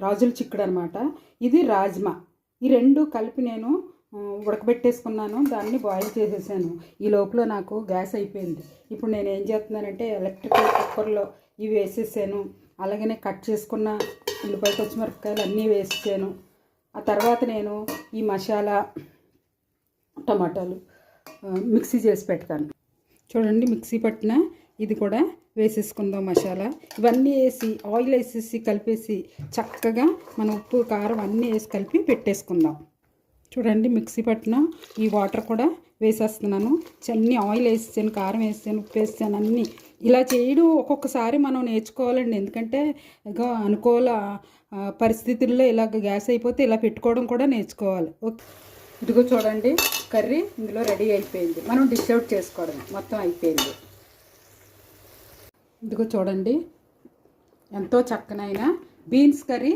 రాజుల చిక్కుడు అనమాట. ఇది రాజ్మా. ఈ రెండు కలిపి నేను ఉడకబెట్టేసుకున్నాను. దాన్ని బాయిల్ చేసేసాను. ఈ లోపల నాకు గ్యాస్ అయిపోయింది. ఇప్పుడు నేను ఏం చేస్తున్నానంటే ఎలక్ట్రికల్ కుక్కర్లో ఇవి వేసేసాను. అలాగనే కట్ చేసుకున్న ఉల్లిపాయ పచ్చిమిరపకాయలు అన్నీ వేసాను. ఆ తర్వాత నేను ఈ మసాలా టమాటాలు మిక్సీ చేసి పెడతాను. చూడండి, మిక్సీ పట్టిన ఇది కూడా వేసేసుకుందాం మసాలా. ఇవన్నీ వేసి ఆయిల్ వేసేసి కలిపేసి చక్కగా మనం ఉప్పు కారం అన్నీ వేసి కలిపి పెట్టేసుకుందాం. చూడండి, మిక్సీ పట్టిన ఈ వాటర్ కూడా వేసేస్తున్నాను. అన్నీ ఆయిల్ వేసాను, కారం వేసాను, ఉప్పు వేసాను. అన్నీ ఇలా చేయడం ఒక్కొక్కసారి మనం నేర్చుకోవాలండి. ఎందుకంటే ఇక అనుకూల పరిస్థితుల్లో ఇలాగ గ్యాస్ అయిపోతే ఇలా పెట్టుకోవడం కూడా నేర్చుకోవాలి. ఓకే, ఇదిగో చూడండి, కర్రీ ఇందులో రెడీ అయిపోయింది. మనం డిష్ అవుట్ చేసుకోవడం మొత్తం అయిపోయింది. ఇదిగో చూడండి, ఎంతో చక్కనైన బీన్స్ కర్రీ